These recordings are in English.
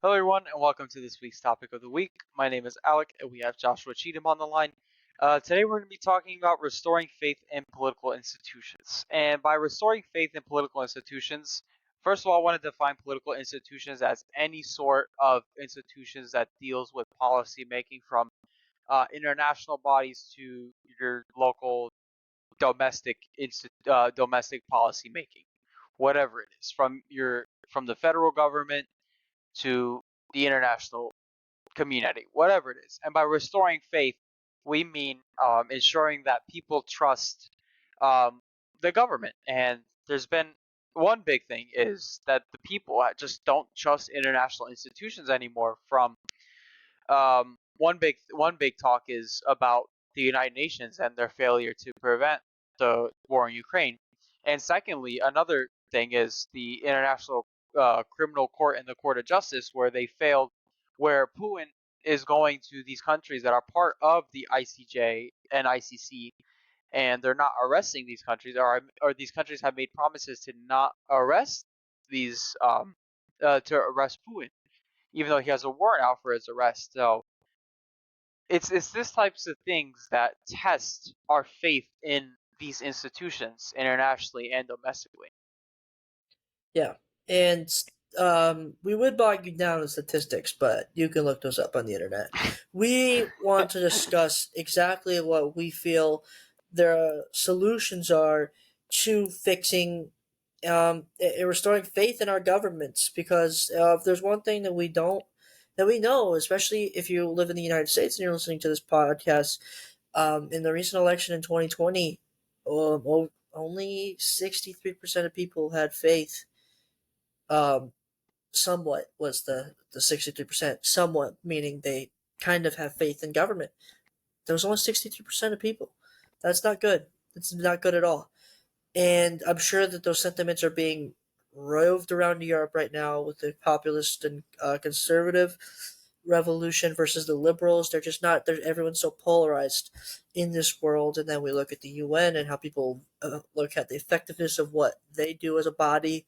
Hello, everyone, and welcome to this week's topic of the week. My name is Alec, and we have Joshua Cheatham on the line. Today, we're going to be talking about restoring faith in political institutions. And by restoring faith in political institutions, first of all, I want to define political institutions as any sort of institutions that deals with policy making, from international bodies to your local domestic policy making, whatever it is, from the federal government to the international community, whatever it is. And by restoring faith, we mean ensuring that people trust um, the government. And there's been one big thing is that the people just don't trust international institutions anymore. From one big talk is about the United Nations and their failure to prevent the war in Ukraine. And secondly, another thing is the International Criminal Court and the Court of Justice, where they failed, where Putin is going to these countries that are part of the ICJ and ICC, and they're not arresting these countries, or these countries have made promises to not arrest these to arrest Putin, even though he has a warrant out for his arrest. So it's this types of things that test our faith in these institutions internationally and domestically. Yeah, and we would bog you down in statistics, but you can look those up on the internet. We want to discuss exactly what we feel the solutions are to fixing and restoring faith in our governments. Because if there's one thing that we know, especially if you live in the United States and you're listening to this podcast, in the recent election in 2020, only 63% of people had faith. um, Somewhat was the 63%. Somewhat meaning they kind of have faith in government. There was only 63% of people. That's not good. It's not good at all. And I'm sure that those sentiments are being roved around Europe right now with the populist and conservative revolution versus the liberals. They're just not. Everyone's so polarized in this world. And then we look at the UN and how people look at the effectiveness of what they do as a body,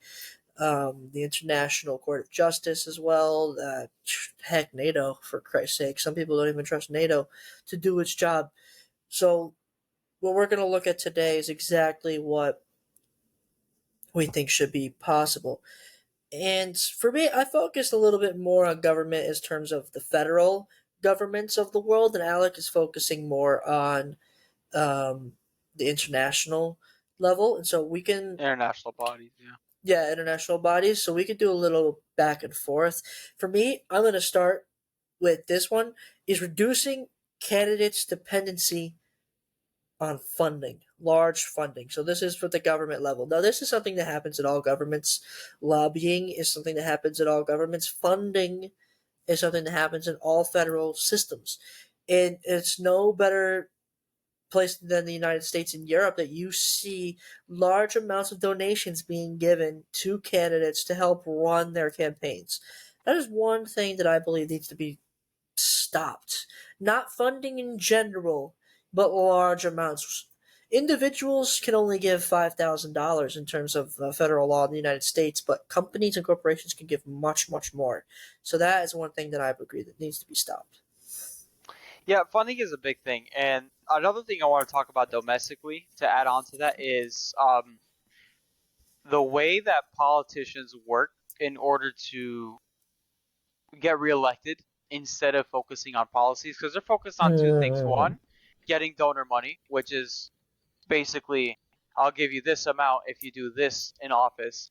the International Court of Justice as well. Heck, NATO, for Christ's sake. Some people don't even trust NATO to do its job. So, what we're going to look at today is exactly what we think should be possible. And for me, I focus a little bit more on government in terms of the federal governments of the world, and Alec is focusing more on um, the international level. And so we can, International bodies, yeah. yeah, international bodies. So we could do a little back and forth. For me, I'm going to start with this one: is reducing candidates' dependency on funding, large funding. So this is for the government level. Now, this is something that happens in all governments. Lobbying is something that happens in all governments. Funding is something that happens in all federal systems. And it's no better place than the United States and Europe that you see large amounts of donations being given to candidates to help run their campaigns. That is one thing that I believe needs to be stopped. Not funding in general, but large amounts. Individuals can only give $5,000 in terms of federal law in the United States, but companies and corporations can give much, much more. So that is one thing that I agree that needs to be stopped. Yeah, funding is a big thing. And another thing I want to talk about domestically to add on to that is the way that politicians work in order to get reelected instead of focusing on policies, because they're focused on two things. Mm-hmm. One, getting donor money, which is basically, I'll give you this amount if you do this in office,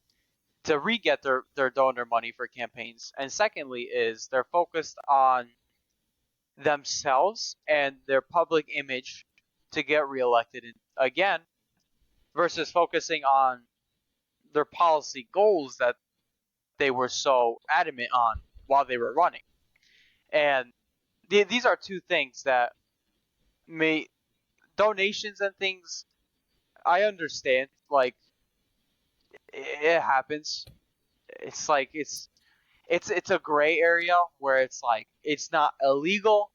to re-get their donor money for campaigns. And secondly is they're focused on themselves and their public image to get reelected again, versus focusing on their policy goals that they were so adamant on while they were running. And these are two things that may donations and things. I understand, like it happens. It's like it's a gray area where it's like it's not illegal,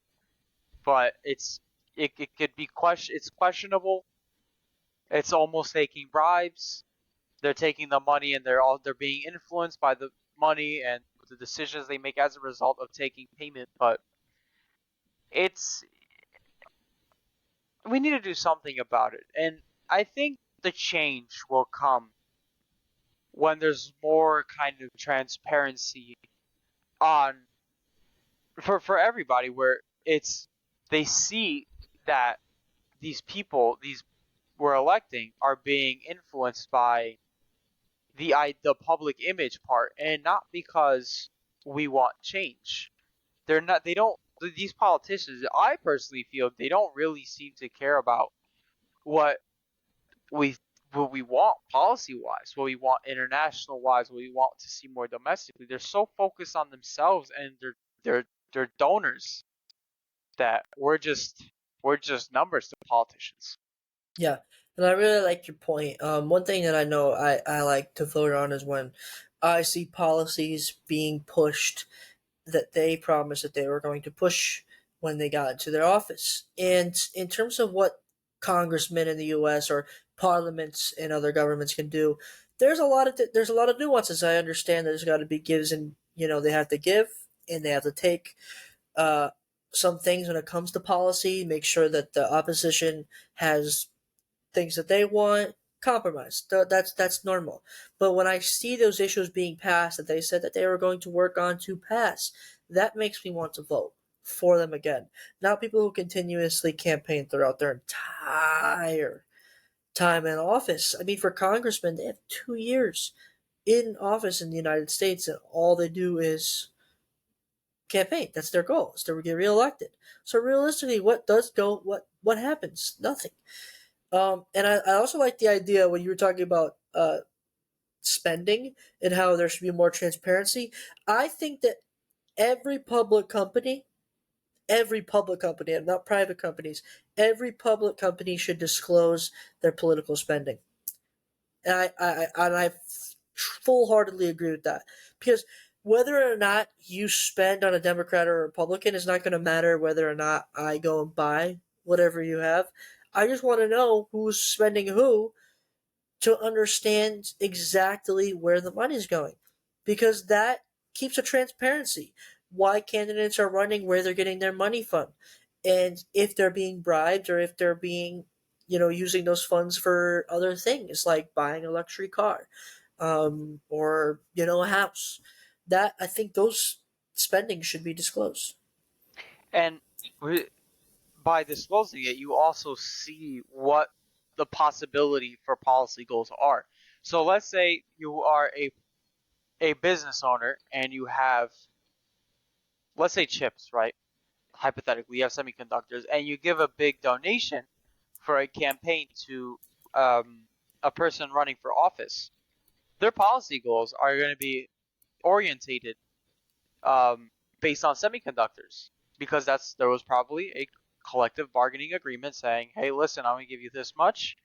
but it could be it's questionable. It's almost taking bribes. They're taking the money and they're being influenced by the money, and the decisions they make as a result of taking payment, but it's we need to do something about it. And I think the change will come when there's more kind of transparency on for everybody, where it's they see that these people these we're electing are being influenced by the public image part, and not because we want change. They don't these politicians, I personally feel, they don't really seem to care about what we what we want policy wise, what we want international wise, what we want to see more domestically. They're so focused on themselves and their donors that we're just numbers to politicians. Yeah, and I really like your point. One thing that I know I like to vote on is when I see policies being pushed that they promised that they were going to push when they got into their office. And in terms of what congressmen in the U.S. or parliaments and other governments can do, there's a lot of nuances. I understand there's got to be gives and they have to give and they have to take. Uh, some things when it comes to policy, make sure that the opposition has things that they want, compromise. That's normal. But when I see those issues being passed that they said that they were going to work on to pass, that makes me want to vote for them again. Not people who continuously campaign throughout their entire time in office. I mean, for congressmen, they have 2 years in office in the United States, and all they do is campaign. That's their goal, is to get reelected. So realistically, what does go? What happens? Nothing. And I also like the idea when you were talking about spending and how there should be more transparency. I think that every public company, and not private companies, every public company should disclose their political spending. And I full heartedly agree with that, because whether or not you spend on a Democrat or a Republican is not going to matter whether or not I go and buy whatever you have. I just want to know who's spending who to understand exactly where the money's going, because that keeps a transparency. Why candidates are running, where they're getting their money from, and if they're being bribed or if they're being, using those funds for other things like buying a luxury car, or a house. That I think those spending should be disclosed. And by disclosing it, you also see what the possibility for policy goals are. So let's say you are a business owner and you have, let's say, chips, right? Hypothetically, you have semiconductors, and you give a big donation for a campaign to um, a person running for office. Their policy goals are going to be orientated um, based on semiconductors, because there was probably a collective bargaining agreement saying, "Hey, listen, I'm going to give you this much.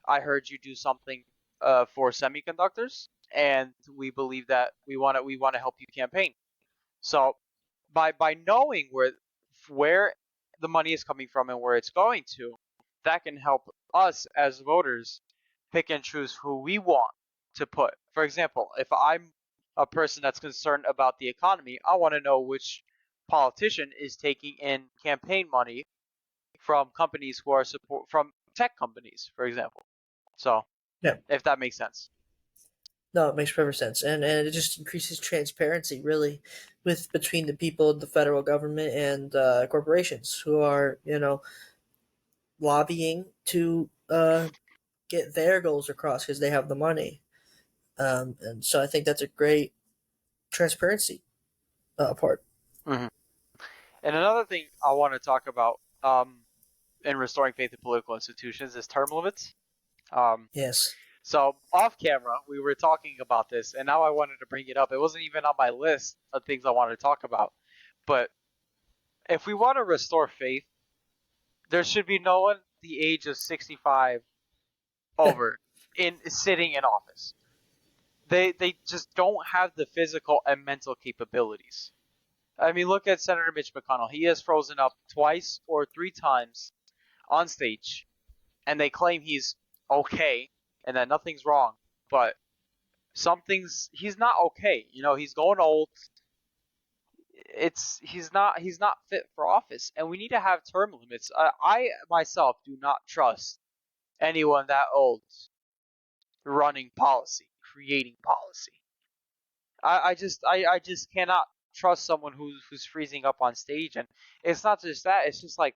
I heard you do something for semiconductors, and we believe that we want to help you campaign." So by knowing where the money is coming from and where it's going to, that can help us as voters pick and choose who we want to put. For example, if I'm a person that's concerned about the economy, I want to know which politician is taking in campaign money from companies who are support from tech companies, for example. So, Yeah. if that makes sense. No, it makes perfect sense, and it just increases transparency, really, with between the people, the federal government, and corporations who are, lobbying to get their goals across because they have the money. And so I think that's a great transparency part. Hmm. And another thing I want to talk about in restoring faith in political institutions is term limits. Um, Yes. so off camera, we were talking about this, and now I wanted to bring it up. It wasn't even on my list of things I wanted to talk about, but if we want to restore faith, there should be no one the age of 65 over in sitting in office. They just don't have the physical and mental capabilities. I mean, look at Senator Mitch McConnell. He has frozen up twice or three times on stage, and they claim he's okay and that nothing's wrong. But he's not okay. He's going old. He's not fit for office, and we need to have term limits. I myself do not trust anyone that old running policy, creating policy. I just cannot trust someone who's freezing up on stage. And it's not just that, it's just like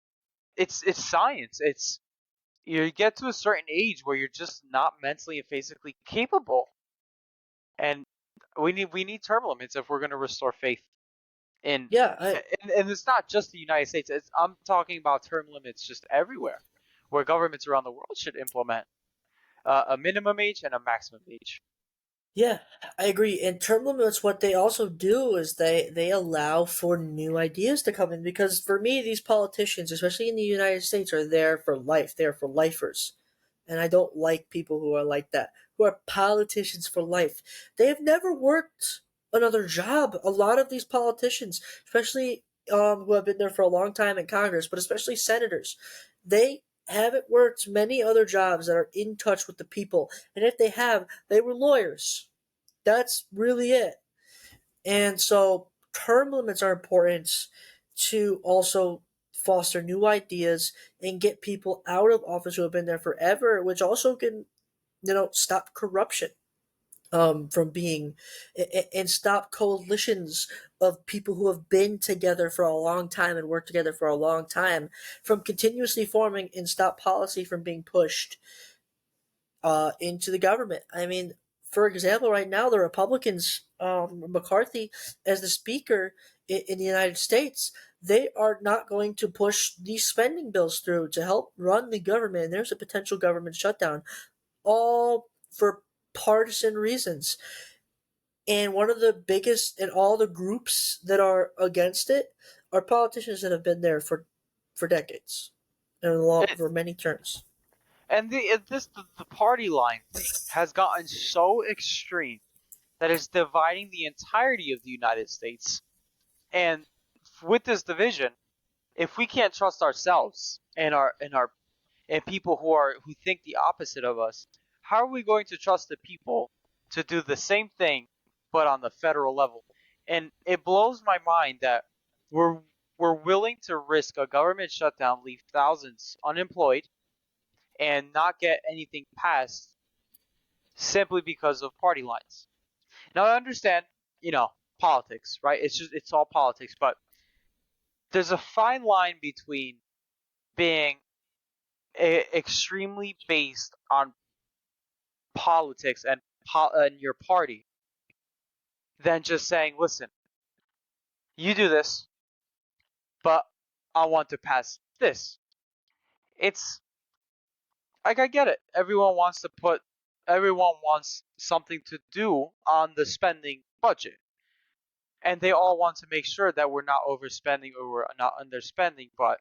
it's science. It's You get to a certain age where you're just not mentally and physically capable, and we need term limits if we're going to restore faith in Yeah, I and it's not just the United States. I'm talking about term limits just everywhere, where governments around the world should implement a minimum age and a maximum age. Yeah, I agree. And term limits, what they also do is they allow for new ideas to come in. Because for me, these politicians, especially in the United States, are there for life. They're for lifers, and I don't like people who are like that, who are politicians for life. They have never worked another job. A lot of these politicians, especially who have been there for a long time in Congress, but especially senators, they haven't worked many other jobs that are in touch with the people. And if they have, they were lawyers. That's really it. And so term limits are important to also foster new ideas and get people out of office who have been there forever, which also can, stop corruption from being and stop coalitions of people who have been together for a long time and worked together for a long time from continuously forming, and stop policy from being pushed into the government. I mean, for example, right now the Republicans, McCarthy as the speaker in the United States, they are not going to push these spending bills through to help run the government. And there's a potential government shutdown, all for partisan reasons. And one of the biggest, and all the groups that are against it are politicians that have been there for decades and It, for many terms. and the party line thing has gotten so extreme that it's dividing the entirety of the United States. And with this division, if we can't trust ourselves and people who think the opposite of us, how are we going to trust the people to do the same thing but on the federal level? And it blows my mind that we're we're willing to risk a government shutdown, leave thousands unemployed, and not get anything passed simply because of party lines. Now I understand, politics, right? It's all politics, but there's a fine line between being extremely based on politics and your party than just saying, listen, you do this, but I want to pass this. It's like, I get it. Everyone wants something to do on the spending budget. And they all want to make sure that we're not overspending or we're not underspending, but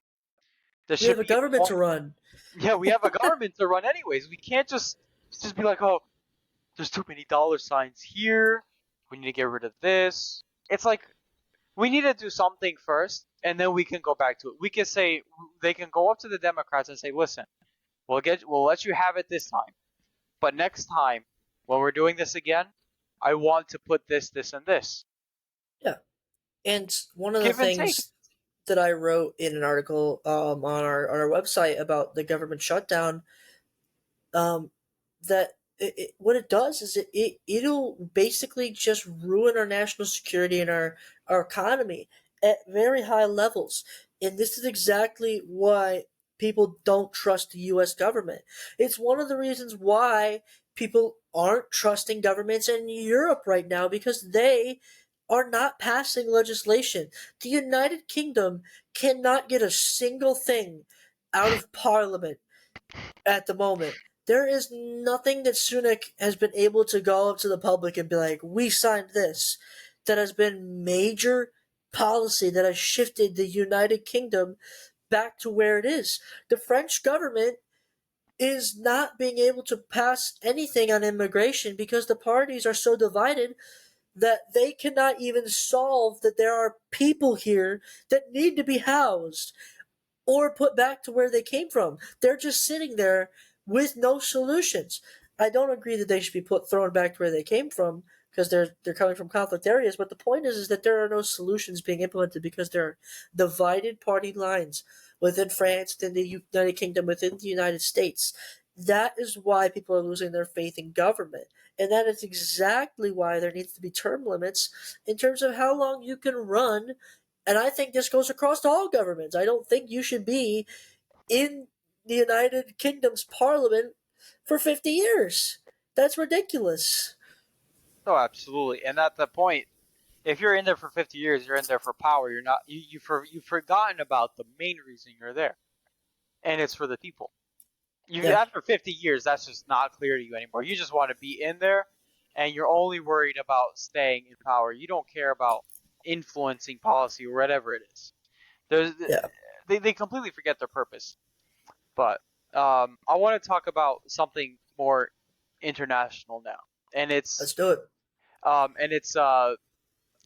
there We have should a be a government to point. run. Yeah, we have a government to run anyways. We can't just be like, oh, there's too many dollar signs here. We need to get rid of this. It's like we need to do something first, and then we can go back to it. We can say they can go up to the Democrats and say, listen, we'll let you have it this time, but next time when we're doing this again, I want to put this, this, and this. Yeah. And one of the Give and take. things that I wrote in an article on our website about the government shutdown, um, that what it does is it'll basically just ruin our national security and our economy at very high levels. And this is exactly why people don't trust the US government. It's one of the reasons why people aren't trusting governments in Europe right now, because they are not passing legislation. The United Kingdom cannot get a single thing out of Parliament at the moment. There is nothing that Sunak has been able to go up to the public and be like, we signed this, that has been major policy that has shifted the United Kingdom back to where it is. The French government is not being able to pass anything on immigration because the parties are so divided that they cannot even solve that there are people here that need to be housed or put back to where they came from. They're just sitting there with no solutions. I don't agree that they should be thrown back to where they came from because they're coming from conflict areas. But the point is that there are no solutions being implemented because there are divided party lines within France, within the United Kingdom, within the United States. That is why people are losing their faith in government. And that is exactly why there needs to be term limits in terms of how long you can run. And I think this goes across all governments. I don't think you should be in the United Kingdom's parliament for 50 years. That's ridiculous. Oh, absolutely. And at the point, if you're in there for 50 years, you're in there for power. You're not. You've forgotten about the main reason you're there, and it's for the people. You Yeah. After 50 years, that's just not clear to you anymore. You just want to be in there, and you're only worried about staying in power. You don't care about influencing policy or whatever it is. There's Yeah. they completely forget their purpose. But I want to talk about something more international now, and Let's do it. it's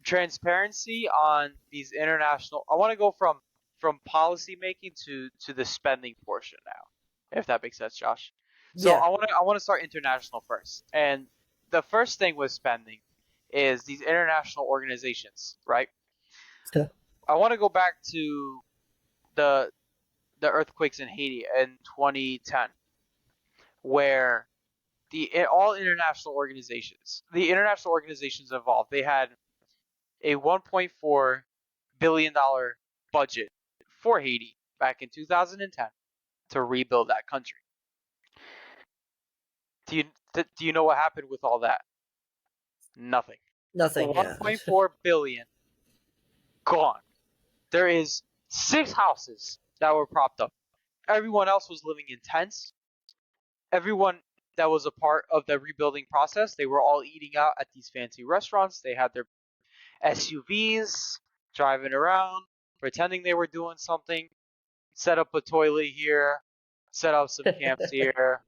transparency on these international. I want to go from policy making to the spending portion now, if that makes sense, Josh. So Yeah. I want to start international first, and the first thing with spending is these international organizations, right? Okay. I want to go back to the the earthquakes in Haiti in 2010, where the international organizations involved, they had a 1.4 billion dollar budget for Haiti back in 2010 to rebuild that country. Do you know what happened with all that? Nothing. Nothing. Yeah. 1.4 billion gone. There is 6 houses that were propped up. Everyone else was living in tents. Everyone that was a part of the rebuilding process, they were all eating out at these fancy restaurants. They had their SUVs, driving around, pretending they were doing something, set up a toilet here, set up some camps here.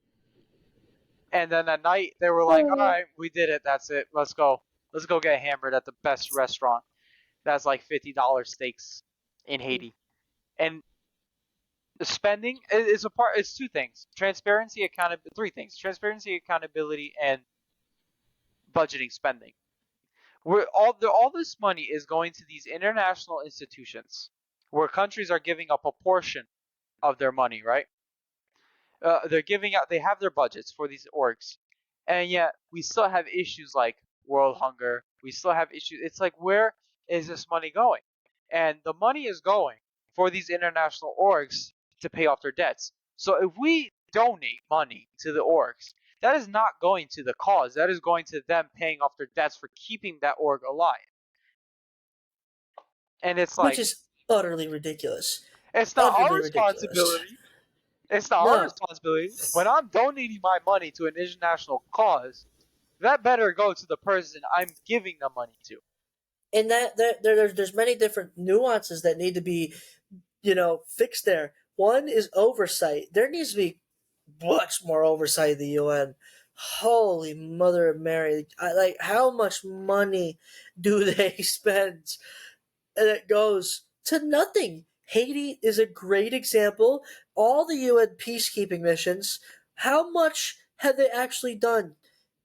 And then at night, they were like, all right, we did it. That's it. Let's go. Let's go get hammered at the best restaurant. That's like $50 steaks in Haiti. And the spending is a part, it's two things: transparency, accountability, three things: transparency, accountability, and budgeting spending. Where all this money is going to these international institutions where countries are giving up a portion of their money, right? They're giving out, they have their budgets for these orgs, and yet we still have issues like world hunger. We still have issues. It's like, where is this money going? And the money is going for these international orgs to pay off their debts. So if we donate money to the orgs, that is not going to the cause. That is going to them paying off their debts for keeping that org alive. And it's Which like, is utterly ridiculous. it's not our Utterly ridiculous. responsibility. It's not our No. responsibility. When I'm donating my money to an international cause, that better go to the person I'm giving the money to. And there's many different nuances that need to be, fixed there. One is oversight. There needs to be much more oversight of the UN. Holy Mother of Mary! Like, how much money do they spend? And it goes to nothing. Haiti is a great example. All the UN peacekeeping missions, how much have they actually done?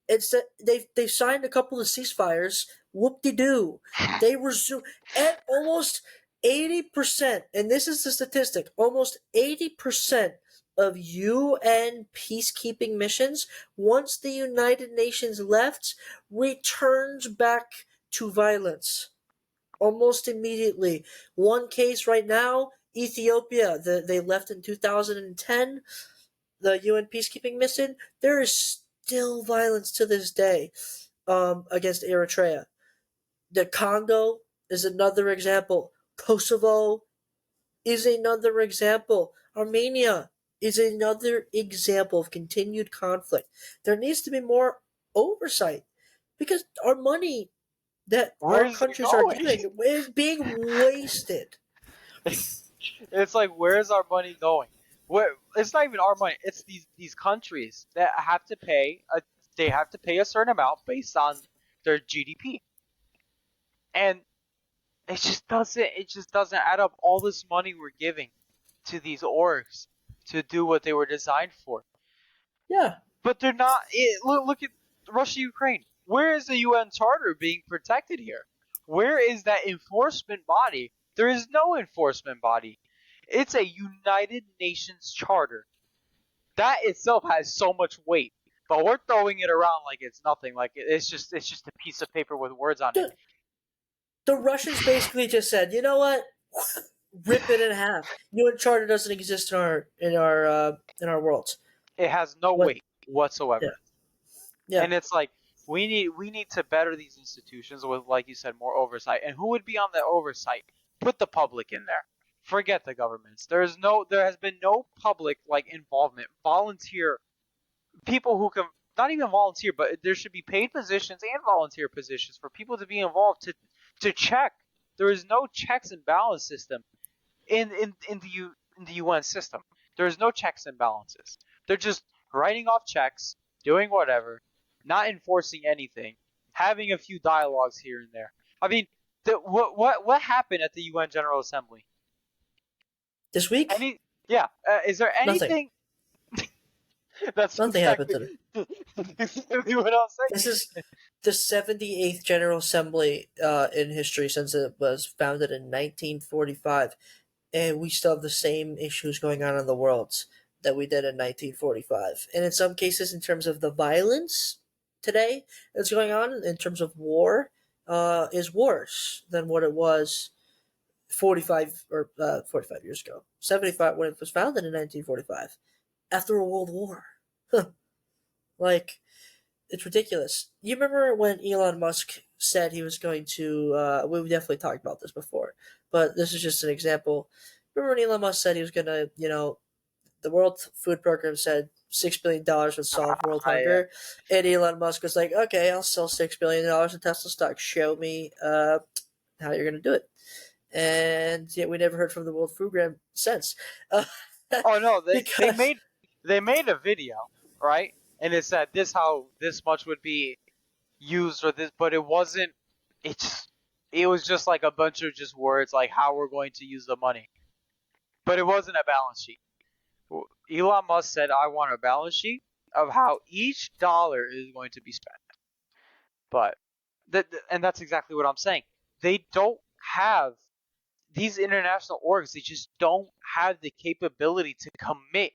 It's that they've signed a couple of ceasefires. Whoop de doo. They resume at almost 80%, and this is the statistic. Almost 80% of UN peacekeeping missions, once the United Nations left, returns back to violence almost immediately. One case right now, Ethiopia. They left in 2010. The UN peacekeeping mission. There is still violence to this day against Eritrea. The Congo is another example. Kosovo is another example. Armenia is another example of continued conflict. There needs to be more oversight because our money that Where our is it countries are going? giving is being wasted. It's like, where's our money going? Where It's not even our money. It's these countries that have to pay they have to pay a certain amount based on their GDP, and it just doesn't add up. All this money we're giving to these orgs to do what they were designed for. Yeah. but they're not. Look at Russia, Ukraine. Where is the UN Charter being protected here? Where is that enforcement body? There is no enforcement body. It's a United Nations Charter. That itself has so much weight, but we're throwing it around like it's nothing. Like it's just a piece of paper with words on it. The Russians basically just said, you know what, rip it in half. UN Charter doesn't exist in our worlds. It has no What? weight whatsoever. Yeah. And it's like we need to better these institutions with, like you said, more oversight. And who would be on the oversight? Put the public in there. Forget the governments. There has been no public like involvement, volunteer people who can not even volunteer, but there should be paid positions and volunteer positions for people to be involved to check. There is no checks and balance system in the UN system. There is no checks and balances. They're just writing off checks, doing whatever, not enforcing anything, having a few dialogues here and there. I mean, what happened at the UN General Assembly this week? Is there anything? That's nothing happened exactly what I'll say. This is the 78th General Assembly in history since it was founded in 1945, and we still have the same issues going on in the world that we did in 1945. And in some cases, in terms of the violence today that's going on, in terms of war, is worse than what it was 45 years ago. 75 when it was founded in 1945, after a world war. Like, it's ridiculous. You remember when Elon Musk said he was going to, we've definitely talked about this before, but this is just an example. Remember when Elon Musk said he was going to, the World Food Program said $6 billion would solve world hunger, and Elon Musk was like, okay, I'll sell $6 billion in Tesla stock. Show me how you're going to do it. And yet we never heard from the World Food Program since. Oh no, they made a video, right? And it said how this much would be used or this, but it wasn't. It was just like a bunch of just words like how we're going to use the money, but it wasn't a balance sheet. Elon Musk said, "I want a balance sheet of how each dollar is going to be spent." But and that's exactly what I'm saying. They don't have these international orgs. They just don't have the capability to commit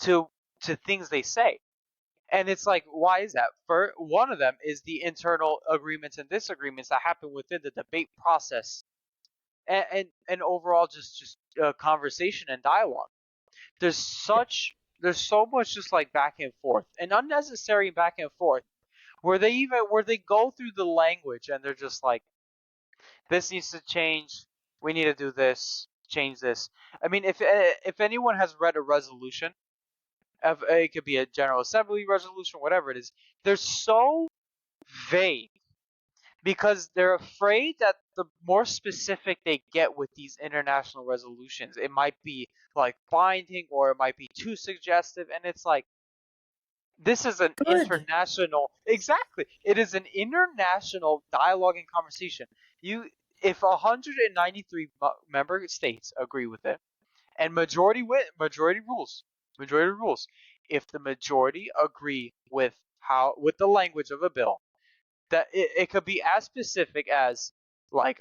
to things they say. And it's like, why is that? For one of them is the internal agreements and disagreements that happen within the debate process, and overall just conversation and dialogue. There's so much just like back and forth and unnecessary back and forth, where they go through the language and they're just like, this needs to change. We need to do this. Change this. I mean, if anyone has read a resolution. It could be a General Assembly resolution, whatever it is. They're so vague because they're afraid that the more specific they get with these international resolutions, it might be like binding or it might be too suggestive. And it's like, this is an international, exactly. It is an international dialogue and conversation. If 193 member states agree with it, and majority rules. If the majority agree with the language of a bill, that it could be as specific as like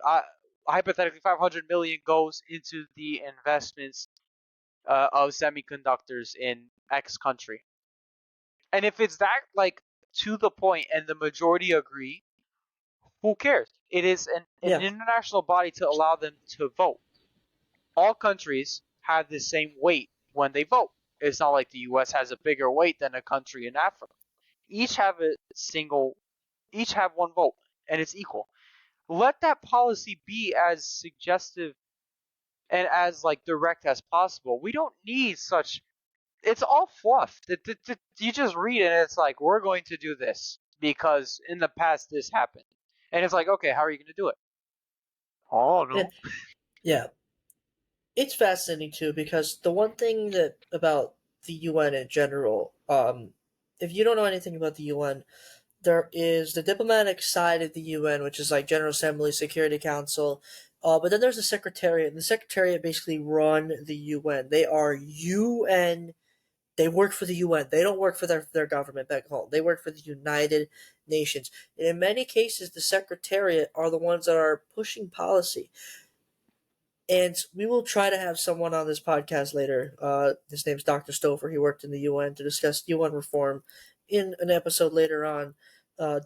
hypothetically 500 million goes into the investments of semiconductors in X country, and if it's that like to the point and the majority agree, who cares? It is an international body to allow them to vote. All countries have the same weight when they vote. It's not like the U.S. has a bigger weight than a country in Africa. Each have one vote, and it's equal. Let that policy be as suggestive and as like direct as possible. We don't need such. It's all fluff. You just read it, and it's like, we're going to do this because in the past this happened, and it's like, okay, how are you going to do it? Oh no. Yeah. It's fascinating too, because the one thing that about the UN in general, if you don't know anything about the UN, there is the diplomatic side of the UN, which is like General Assembly, Security Council, but then there's the Secretariat, and the Secretariat basically run the UN. They are UN They work for the UN. They don't work for their government back home. They work for the United Nations. And in many cases, the Secretariat are the ones that are pushing policy. And we will try to have someone on this podcast later. His name's Dr. Stover. He worked in the UN to discuss UN reform in an episode later on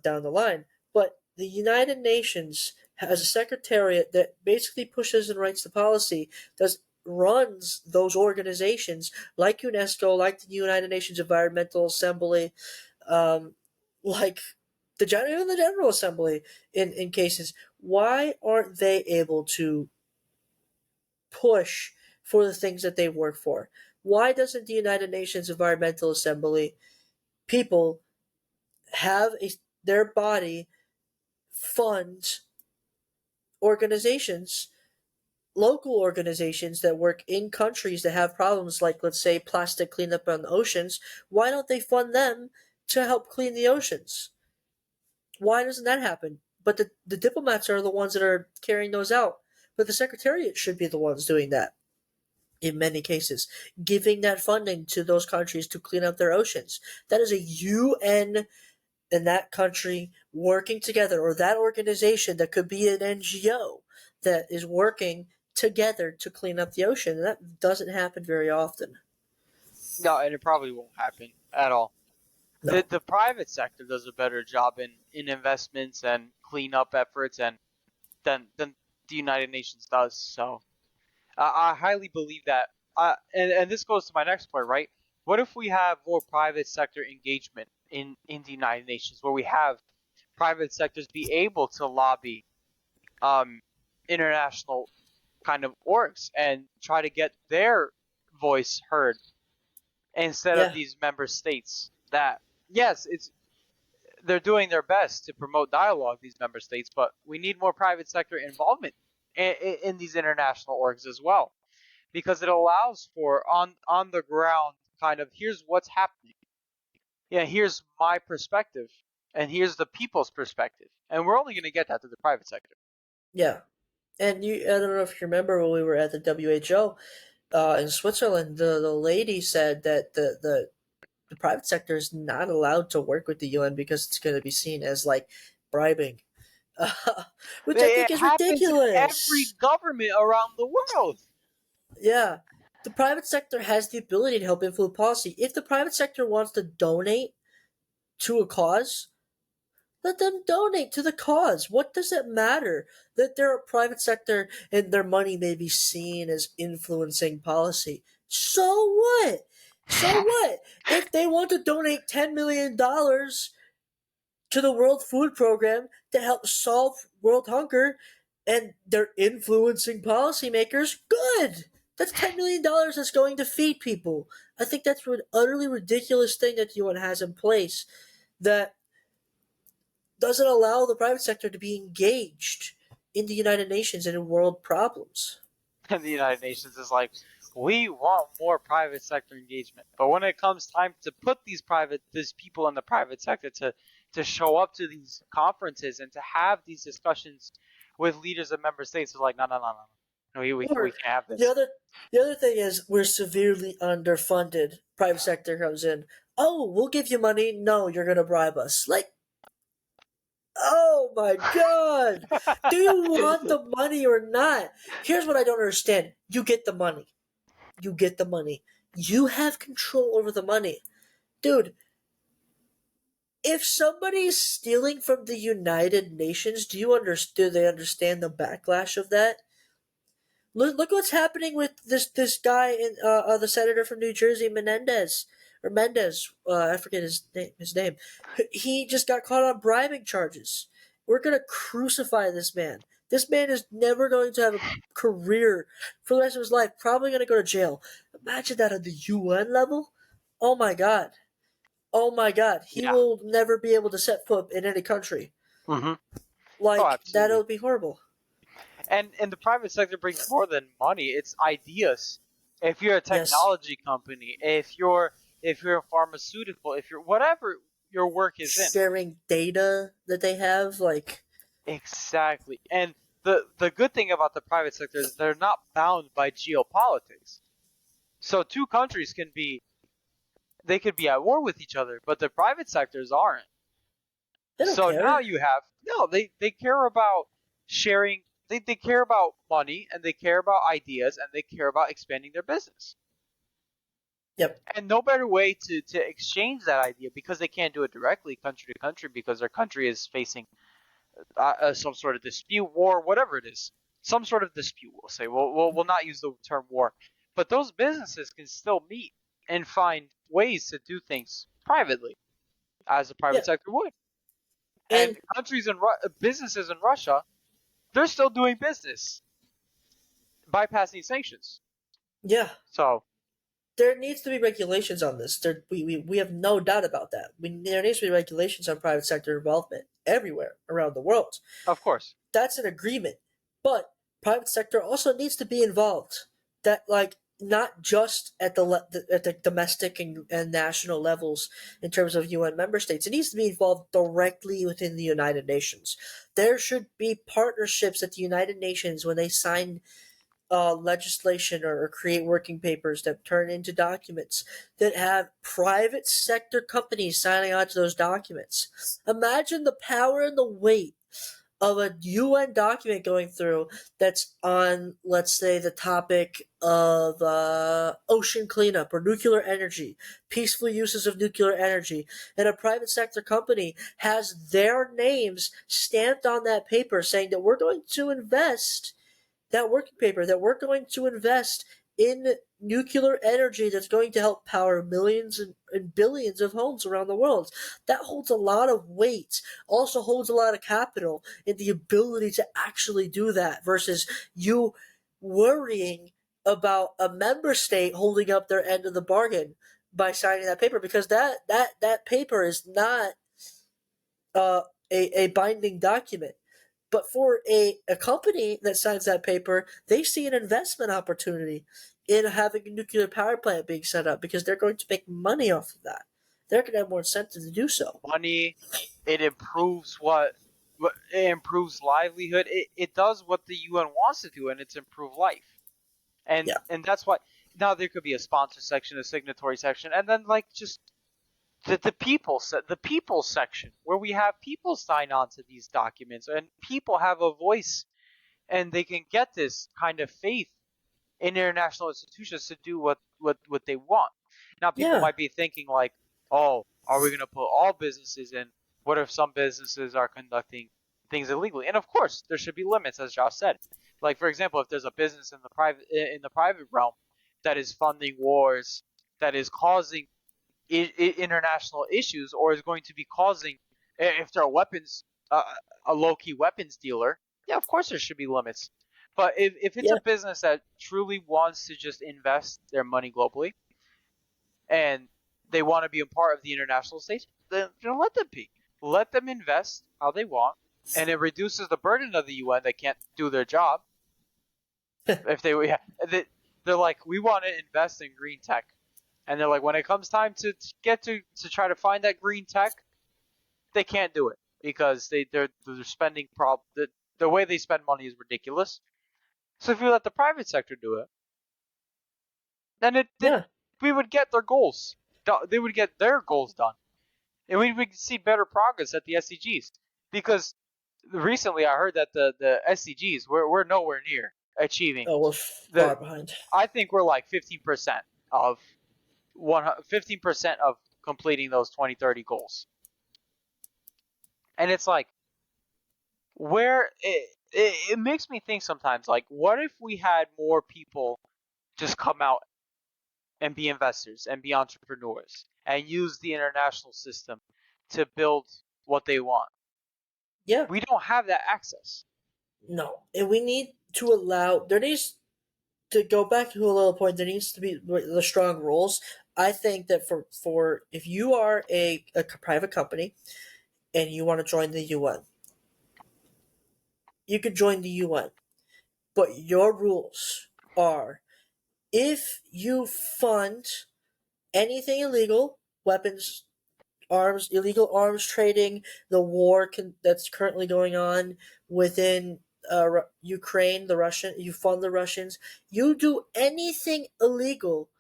down the line. But the United Nations has a secretariat that basically pushes and writes the policy, runs those organizations like UNESCO, like the United Nations Environmental Assembly, like even the General Assembly in cases. Why aren't they able to push for the things that they work for? Why doesn't the United Nations Environmental Assembly people have their body fund organizations, local organizations that work in countries that have problems like, let's say, plastic cleanup on the oceans? Why don't they fund them to help clean the oceans? Why doesn't that happen? But the diplomats are the ones that are carrying those out. But the Secretariat should be the ones doing that in many cases, giving that funding to those countries to clean up their oceans. That is a UN and that country working together, or that organization that could be an NGO that is working together to clean up the ocean. And that doesn't happen very often. No, and it probably won't happen at all. No. The private sector does a better job in investments and cleanup efforts than the United Nations does. So I highly believe that. And this goes to my next point, right? What if we have more private sector engagement in the United Nations, where we have private sectors be able to lobby international kind of orgs and try to get their voice heard instead of these member states that, yes, they're doing their best to promote dialogue, these member states, but we need more private sector involvement in these international orgs as well, because it allows for on the ground kind of, here's what's happening. Yeah, here's my perspective, and here's the people's perspective, and we're only going to get that through the private sector. Yeah, and I don't know if you remember when we were at the WHO in Switzerland, the lady said that the private sector is not allowed to work with the UN because it's going to be seen as like bribing, which I think is ridiculous. In every government around the world. Yeah, the private sector has the ability to help influence policy. If the private sector wants to donate to a cause, let them donate to the cause. What does it matter that they're a private sector and their money may be seen as influencing policy? So what? So what? If they want to donate $10 million to the World Food Program to help solve world hunger and they're influencing policymakers, good! That's $10 million that's going to feed people. I think that's an utterly ridiculous thing that the UN has in place that doesn't allow the private sector to be engaged in the United Nations and in world problems. And the United Nations is like, we want more private sector engagement. But when it comes time to put these people in the private sector to show up to these conferences and to have these discussions with leaders of member states, it's like, no. We can't have this. The other thing is we're severely underfunded. Private sector comes in. Oh, we'll give you money. No, you're going to bribe us. Like, oh my god! Do you want the money or not? Here's what I don't understand. You get the money. You get the money. You have control over the money. Dude, if somebody is stealing from the United Nations, do they understand the backlash of that? Look what's happening with this guy in the senator from New Jersey, Mendez. I forget his name. He just got caught on bribing charges. We're gonna crucify this man. This man is never going to have a career for the rest of his life. Probably gonna go to jail. Imagine that at the UN level. Oh my god. He will never be able to set foot in any country. Mm-hmm. That'll be horrible. And the private sector brings more than money. It's ideas. If you're a technology company, if you're a pharmaceutical, if you're whatever your work is sharing data that they have, like exactly. And the good thing about the private sector is they're not bound by geopolitics. So two countries can be they could be at war with each other, but the private sectors aren't. They don't So now care. you have no, they care about sharing, they care about money, and they care about ideas, and they care about expanding their business. Yep. And no better way to exchange that idea, because they can't do it directly country to country, because their country is facing some sort of dispute, war, whatever it is, some sort of dispute. We'll say we'll not use the term war, but those businesses can still meet and find ways to do things privately, as the Yeah. private sector would. And And countries and businesses in Russia, they're still doing business, bypassing sanctions. yeah, So there needs to be regulations on this. We have no doubt about that. There needs to be regulations on private sector involvement everywhere around the world. of course, That's an agreement. But private sector also needs to be involved. That like not just at the domestic and national levels in terms of UN member states. It needs to be involved directly within the United Nations. There should be partnerships at the United Nations when they sign legislation or create working papers that turn into documents that have private sector companies signing on to those documents. Imagine the power and the weight of a UN document going through that's on, let's say, the topic of ocean cleanup or nuclear energy, peaceful uses of nuclear energy, and a private sector company has their names stamped on that paper saying that we're going to invest that working paper that we're going to invest in nuclear energy that's going to help power millions and billions of homes around the world. That holds a lot of weight, also holds a lot of capital in the ability to actually do that versus you worrying about a member state holding up their end of the bargain by signing that paper because that paper is not uh, a binding document. But for a company that signs that paper, they see an investment opportunity in having a nuclear power plant being set up because they're going to make money off of that. They're going to have more incentive to do so. money, it improves what it improves livelihood. It does what the UN wants to do, and it's improve life. And Yeah. and that's why now there could be a sponsor section, a signatory section, and then like just the people section where we have people sign on to these documents, and people have a voice, and they can get this kind of faith in international institutions to do what they want. Now people Yeah. might be thinking like, oh, are we going to put all businesses in? What if some businesses are conducting things illegally? And of course, there should be limits, as Josh said. Like for example, if there's a business in the private realm that is funding wars, that is causing international issues, or is going to be causing, if they're weapons, a low key weapons dealer, yeah, of course there should be limits. But if it's a Yeah. business that truly wants to just invest their money globally, and they want to be a part of the international stage, then let them be. Let them invest how they want, and it reduces the burden of the UN that can't do their job. If yeah, they're like, we want to invest in green tech, and they're like, when it comes time to get to try to find that green tech, they can't do it because they're spending the way they spend money is ridiculous. So if you let the private sector do it, then Yeah. we would get their goals. They would get their goals done, and we would see better progress at the SDGs. Because recently I heard that the SDGs we're nowhere near achieving Oh, we're the. far behind. I think we're like 15% of 15% of completing those 2030 goals, and it's like where it makes me think sometimes like, what if we had more people just come out and be investors and be entrepreneurs and use the international system to build what they want? Yeah. We don't have that access. No. And we need to allow, there needs to go back to a little point, there needs to be the strong rules. I think that for if you are a private company and you want to join the UN, you could join the UN, but your rules are if you fund anything illegal, weapons, arms, illegal arms trading, the that's currently going on within Ukraine, you fund the Russians, you do anything illegal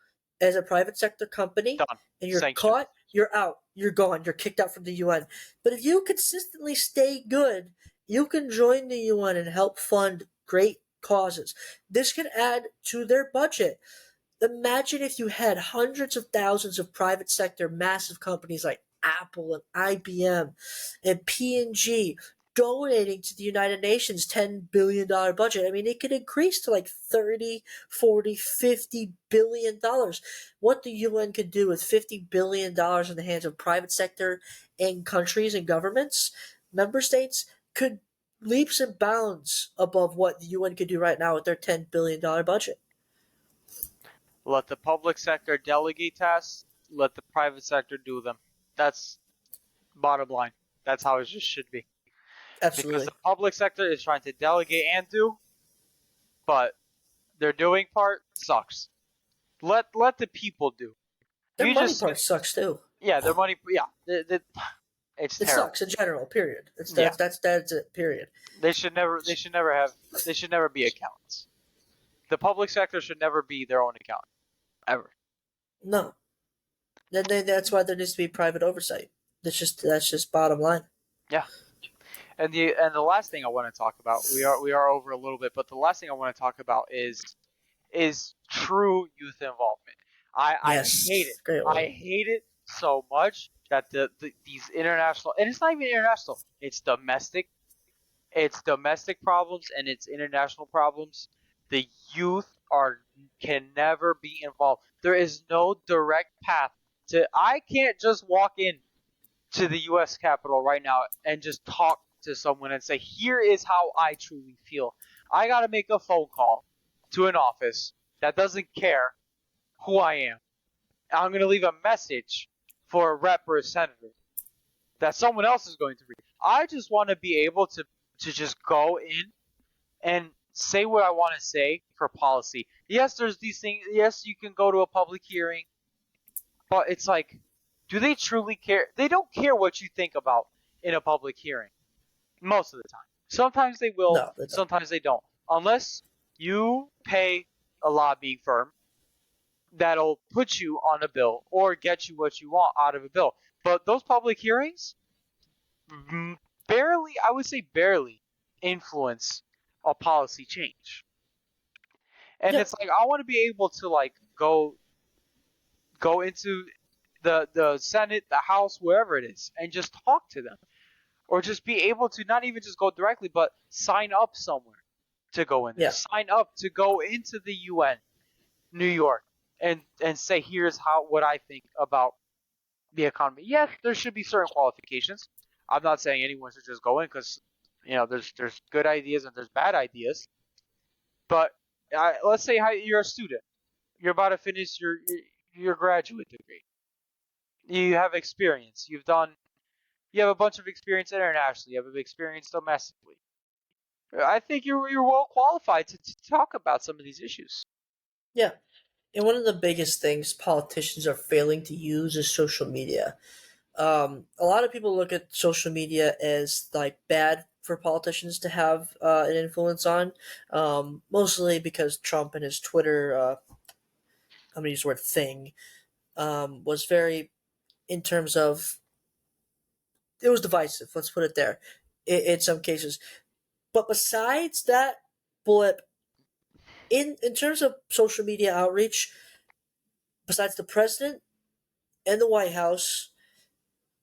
as a private sector company Done. and you're Sanctioned. caught, you're out. You're gone. You're kicked out from the UN. But if you consistently stay good, you can join the UN and help fund great causes. This can add to their budget. Imagine if you had hundreds of thousands of private sector massive companies like Apple and IBM and P&G donating to the United Nations $10 billion budget. I mean, it could increase to like 30, 40, $50 billion. What the UN could do with $50 billion in the hands of private sector and countries and governments, member states, could leaps and bounds above what the UN could do right now with their $10 billion budget. Let the public sector delegate tasks. Let the private sector do them. That's bottom line. That's how it just should be. Absolutely. Because the public sector is trying to delegate and do, but their doing part sucks. Let the people do. Their You money just- part sucks too. Yeah, their money. Yeah, it's It terrible. sucks in general. Period. Yeah. That's it. Period. They should never be accountants. The public sector should never be their own accountant, ever. No. Then that's why there needs to be private oversight. That's just bottom line. Yeah. And the last thing I want to talk about, we are over a little bit, but the last thing I want to talk about is true youth involvement. I hate it. Great one. I hate it so much that these international, and it's not even international, it's domestic. It's domestic problems and it's international problems. The youth can never be involved. There is no direct path to. I can't just walk in to the U.S. Capitol right now and just talk to someone and say, "Here is how I truly feel." I got to make a phone call to an office that doesn't care who I am. I'm going to leave a message for a rep or a senator that someone else is going to read. I just want to be able to just go in and say what I want to say for policy. Yes, there's these things. Yes, you can go to a public hearing, but it's like, do they truly care? They don't care what you think about in a public hearing most of the time. Sometimes they will, No, they don't. sometimes they don't. Unless you pay a lobbying firm that'll put you on a bill or get you what you want out of a bill. But those public hearings barely, I would say barely, influence a policy change. And Yeah. it's like, I want to be able to like go into the Senate, the House, wherever it is, and just talk to them. Or just be able to not even just go directly, but sign up somewhere to go in there. Yeah. Sign up to go into the UN, New York, and say, here's what I think about the economy. Yes, there should be certain qualifications. I'm not saying anyone should just go in because, there's good ideas and there's bad ideas. But let's say you're a student. You're about to finish your graduate degree. You have experience. You have a bunch of experience internationally. You have experience domestically. I think you're well qualified to talk about some of these issues. Yeah. And one of the biggest things politicians are failing to use is social media. A lot of people look at social media as like bad for politicians to have an influence on, mostly because Trump and his Twitter, I'm going to use the word thing, was very, in terms of, it was divisive, let's put it there, in some cases. But besides that blip, in terms of social media outreach, besides the president and the White House,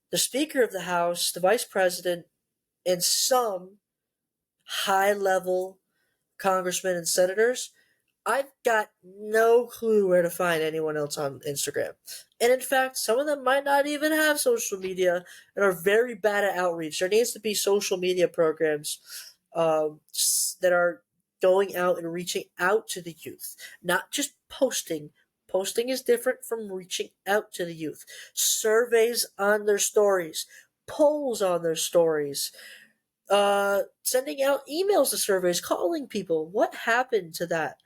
the Speaker of the House, the Vice President, and some high-level congressmen and senators, I've got no clue where to find anyone else on Instagram. And in fact, some of them might not even have social media and are very bad at outreach. There needs to be social media programs that are going out and reaching out to the youth, not just posting. Posting is different from reaching out to the youth. Surveys on their stories, polls on their stories, sending out emails to surveys, calling people. What happened to that?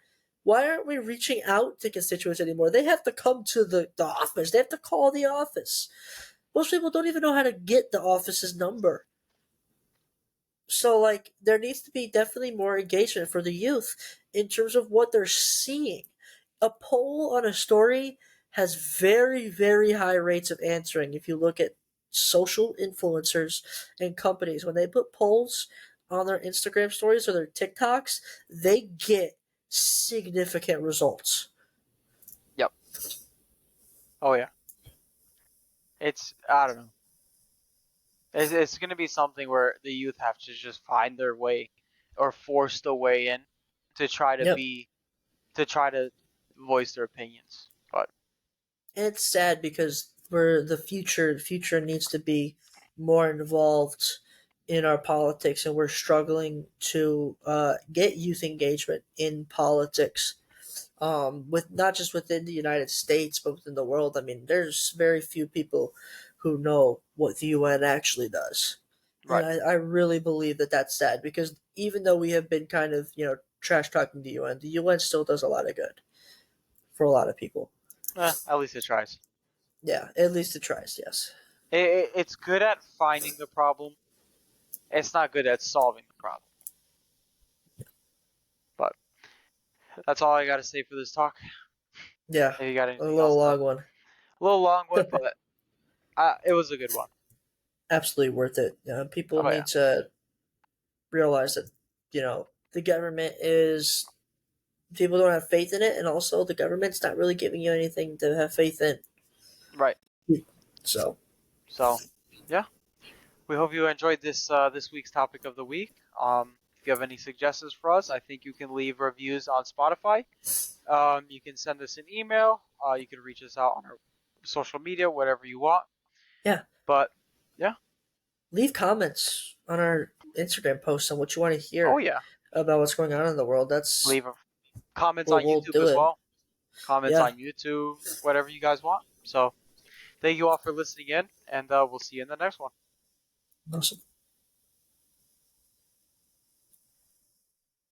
Why aren't we reaching out to constituents anymore? They have to come to the office. They have to call the office. Most people don't even know how to get the office's number. So, like, there needs to be definitely more engagement for the youth in terms of what they're seeing. A poll on a story has very, very high rates of answering. If you look at social influencers and companies, when they put polls on their Instagram stories or their TikToks, they get significant results. Yep. Oh yeah. It's I don't know. It's going to be something where the youth have to just find their way or force the way in to try to Yep. voice their opinions. But And it's sad because we're the future needs to be more involved in our politics, and we're struggling to get youth engagement in politics. With not just within the United States, but within the world. I mean, there's very few people who know what the UN actually does, and right. I really believe that that's sad because even though we have been kind of trash talking the UN still does a lot of good for a lot of people. At least it tries. Yeah, at least it tries. Yes. It's good at finding the problem. It's not good at solving the problem. But that's all I got to say for this talk. Yeah, If you got a anything else little to, long one. a little long one, but it was a good one. Absolutely worth it. People Oh yeah. need to realize that the government is people don't have faith in it, and also the government's not really giving you anything to have faith in. Right. So, So yeah. We hope you enjoyed this week's topic of the week. If you have any suggestions for us, I think you can leave reviews on Spotify. You can send us an email. You can reach us out on our social media, whatever you want. yeah, But yeah. leave comments on our Instagram posts on what you want to Oh hear yeah. about what's going on in the world. That's Leave comments what on we'll YouTube do as it. well. Comments Yeah, on YouTube, whatever you guys want. So thank you all for listening in, and we'll see you in the next one. awesome.